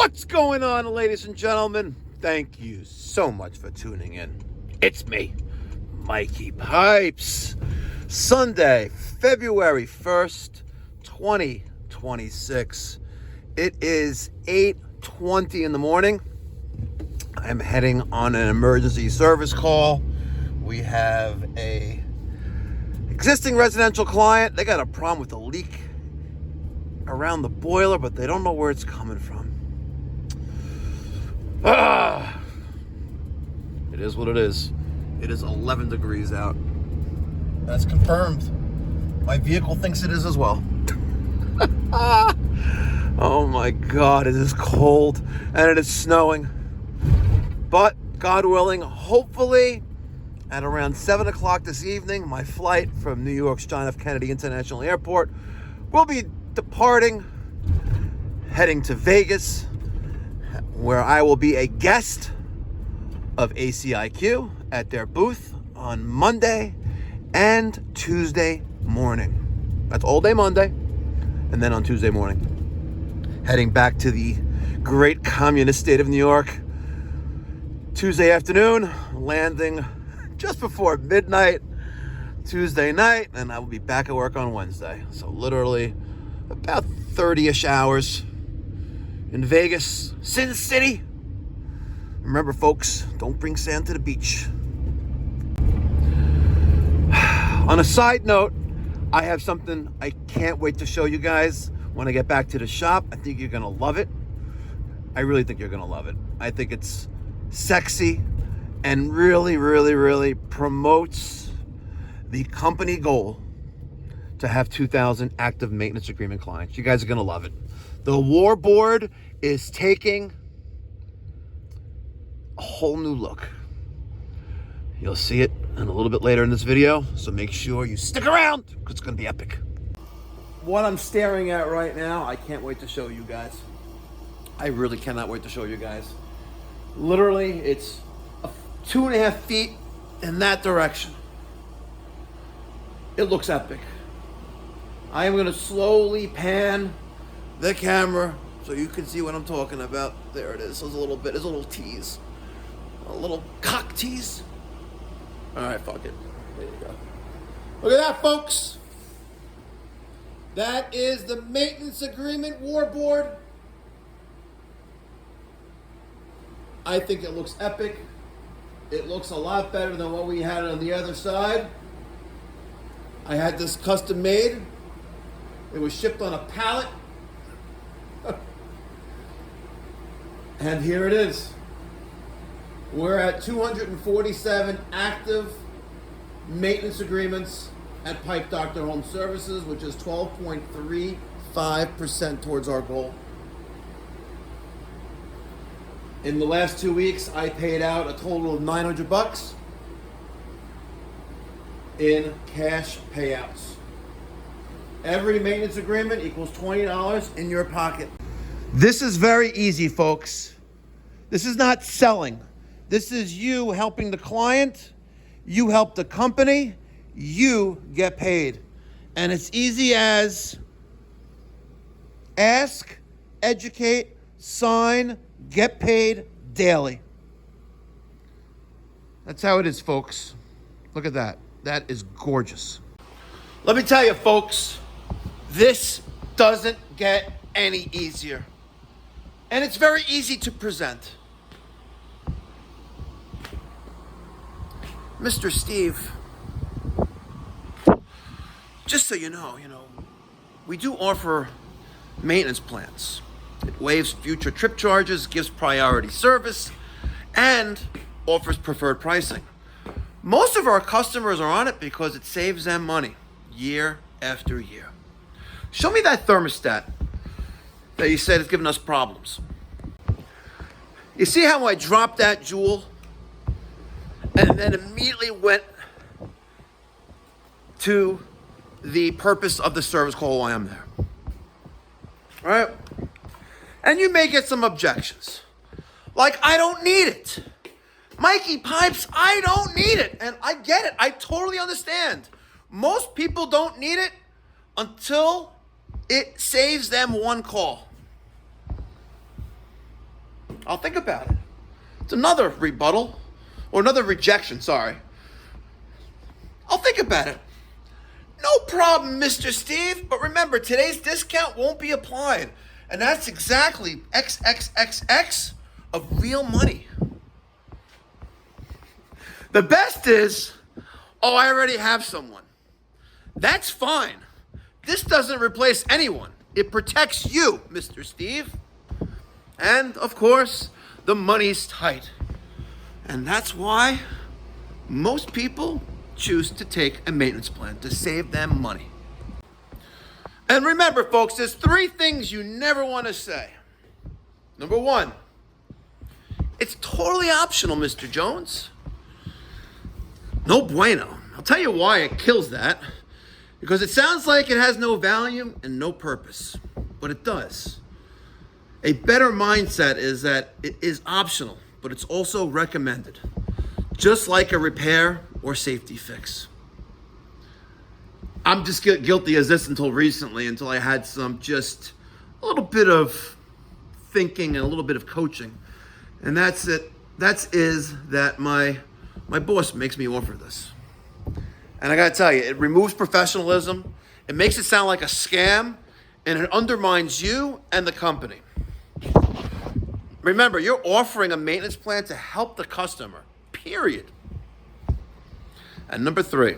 What's going on, ladies and gentlemen? Thank you so much for tuning in. It's me, Mikey Pipes. Sunday, February 1st, 2026. It is 8:20 in the morning. I'm heading on an emergency service call. We have a existing residential client. They got a problem with a leak around the boiler, but they don't know where it's coming from. It is what it is. It is 11 degrees out. That's confirmed. My vehicle thinks it is as well. Oh my God, it is cold and it is snowing. But God willing, hopefully at around 7 o'clock this evening, my flight from New York's John F. Kennedy International Airport will be departing, heading to Vegas, where I will be a guest of ACIQ at their booth on Monday and Tuesday morning. That's all day Monday, and then on Tuesday morning, heading back to the great communist state of New York. Tuesday afternoon, landing just before midnight Tuesday night, and I will be back at work on Wednesday. So literally about 30-ish hours in Vegas, Sin City. Remember, folks, don't bring sand to the beach. On a side note, I have something I can't wait to show you guys when I get back to the shop. I think you're gonna love it. I really think you're gonna love it. I think it's sexy and really promotes the company goal to have 2,000 active maintenance agreement clients. You guys are gonna love it. The War Board is taking a whole new look. You'll see it in a little bit later in this video, so make sure you stick around because it's gonna be epic. What I'm staring at right now, I can't wait to show you guys. I really cannot wait to show you guys. Literally, it's 2.5 feet in that direction. It looks epic. I am gonna slowly pan the camera so you can see what I'm talking about. There it is. There's a little bit. There's a little tease. A little cock tease. All right, fuck it. There you go. Look at that, folks. That is the maintenance agreement War Board. I think it looks epic. It looks a lot better than what we had on the other side. I had this custom made. It was shipped on a pallet. And here it is. We're at 247 active maintenance agreements at Pipe Doctor Home Services, which is 12.35% towards our goal. In the last 2 weeks, I paid out a total of $900 in cash payouts. Every maintenance agreement equals $20 in your pocket. This is very easy, folks. This is not selling. This is you helping the client. You help the company. You get paid. And it's easy as ask, educate, sign, get paid daily. That's how it is, folks. Look at that. That is gorgeous. Let me tell you, folks, this doesn't get any easier. And it's very easy to present. Mr. Steve, just so you know, we do offer maintenance plans. It waives future trip charges, gives priority service, and offers preferred pricing. Most of our customers are on it because it saves them money year after year. Show me that thermostat that you said is giving us problems. You see how I dropped that jewel and then immediately went to the purpose of the service call while I'm there. All right? And you may get some objections. Like, I don't need it. Mikey Pipes, I don't need it. And I get it. I totally understand. Most people don't need it until it saves them one call. I'll think about it. It's another rebuttal, or another rejection, sorry. I'll think about it. No problem, Mr. Steve, but remember, today's discount won't be applied. And that's exactly XXXX of real money. The best is, oh, I already have someone. That's fine. This doesn't replace anyone. It protects you, Mr. Steve. And, of course, the money's tight. And that's why most people choose to take a maintenance plan to save them money. And remember, folks, there's 3 things you never want to say. Number 1, it's totally optional, Mr. Jones. No bueno. I'll tell you why it kills that. Because it sounds like it has no value and no purpose. But it does. A better mindset is that it is optional, but it's also recommended. Just like a repair or safety fix. I'm just guilty as this until recently, until I had just a little bit of thinking and a little bit of coaching. And that's it. That my boss makes me offer this. And I gotta tell you, it removes professionalism, it makes it sound like a scam, and it undermines you and the company. Remember, you're offering a maintenance plan to help the customer, period. And number 3,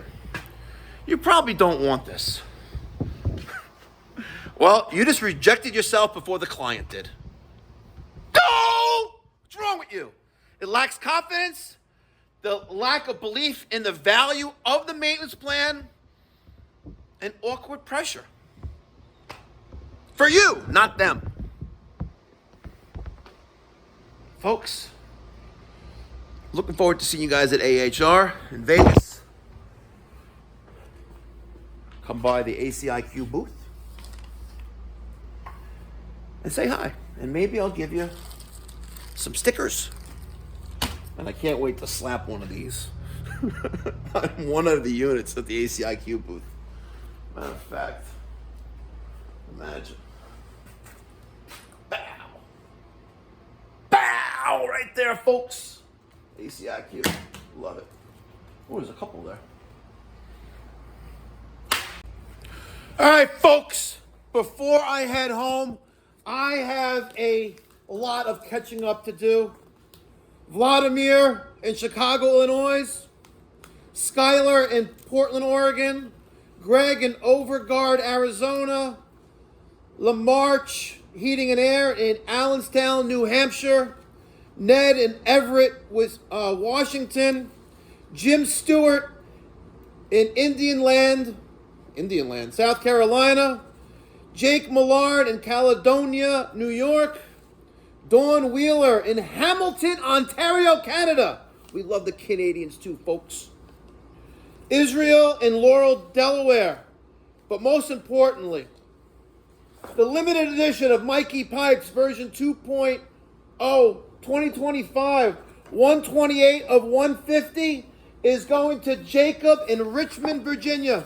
you probably don't want this. Well, you just rejected yourself before the client did. No! What's wrong with you? It lacks confidence, the lack of belief in the value of the maintenance plan, and awkward pressure. For you, not them. Folks, looking forward to seeing you guys at AHR in Vegas. Come by the ACIQ booth and say hi. And maybe I'll give you some stickers. And I can't wait to slap one of these on one of the units at the ACIQ booth. Matter of fact, imagine. Bow. Bow right there, folks. ACIQ. Love it. Oh, there's a couple there. All right, folks. Before I head home, I have a lot of catching up to do. Vladimir in Chicago, Illinois. Skylar in Portland, Oregon. Greg in Overguard, Arizona. Lamarche Heating and Air in Allenstown, New Hampshire. Ned in Everett, Washington. Jim Stewart in Indian Land, South Carolina. Jake Millard in Caledonia, New York. Dawn Wheeler in Hamilton, Ontario, Canada. We love the Canadians too, folks. Israel in Laurel, Delaware. But most importantly, the limited edition of Mikey Pipes version 2.0 2025, 128 of 150 is going to Jacob in Richmond, Virginia.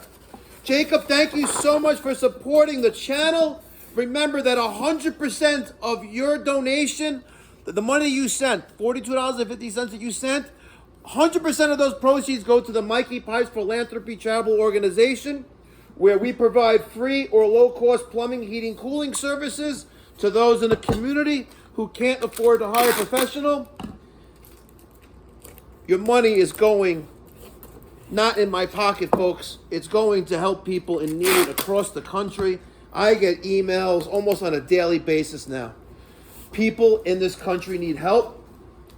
Jacob, thank you so much for supporting the channel. Remember that 100% of your donation, the money you sent, $42.50 that you sent, 100% of those proceeds go to the Mikey Pipes Philanthropy Charitable Organization, where we provide free or low-cost plumbing, heating, cooling services to those in the community who can't afford to hire a professional. Your money is going not in my pocket, folks. It's going to help people in need across the country. I get emails almost on a daily basis now. People in this country need help.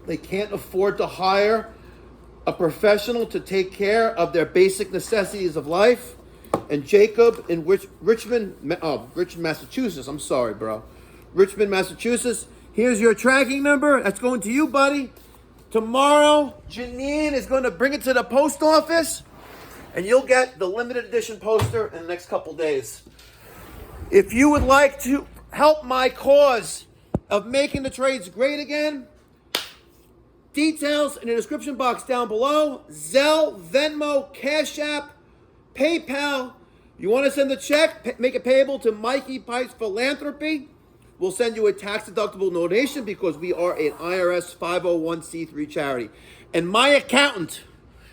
They can't afford to hire a professional to take care of their basic necessities of life. And Jacob in Richmond, Massachusetts. I'm sorry, bro. Richmond, Massachusetts. Here's your tracking number. That's going to you, buddy. Tomorrow, Janine is going to bring it to the post office, and you'll get the limited edition poster in the next couple days. If you would like to help my cause of making the trades great again, details in the description box down below. Zelle, Venmo, Cash App, PayPal. You want to send a check, make it payable to Mikey Pipes Philanthropy. we'll send you a tax-deductible donation because we are an IRS 501c3 charity. And my accountant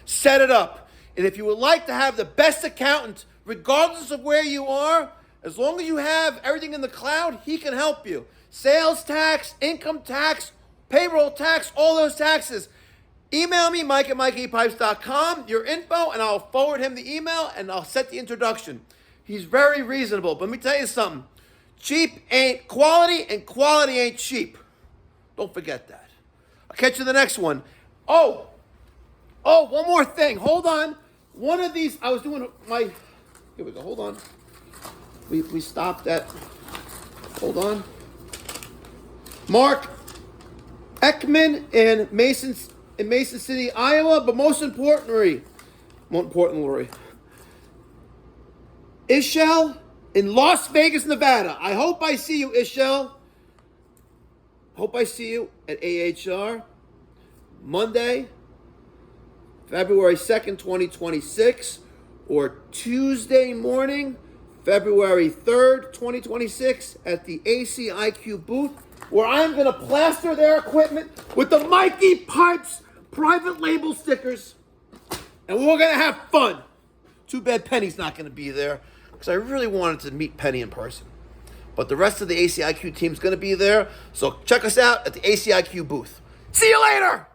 set it up. And if you would like to have the best accountant, regardless of where you are, as long as you have everything in the cloud, he can help you. Sales tax, income tax, payroll tax, all those taxes. Email me, Mike at MikeyPipes.com, your info, and I'll forward him the email, and I'll set the introduction. He's very reasonable. But let me tell you something. Cheap ain't quality, and quality ain't cheap. Don't forget that. I'll catch you in the next one. Oh, one more thing. Hold on. One of these, I was doing my... Here we go. Hold on. We stopped at... Hold on. Mark Ekman in Mason City, Iowa, but most importantly, Ishel in Las Vegas, Nevada. I hope I see you, Ishel. Hope I see you at AHR Monday, February 2nd, 2026, or Tuesday morning, February 3rd, 2026, at the ACIQ booth, where I'm going to plaster their equipment with the Mikey Pipes private label stickers, and we're going to have fun. Too bad Penny's not going to be there, because I really wanted to meet Penny in person. But the rest of the ACIQ team's going to be there, so check us out at the ACIQ booth. See you later!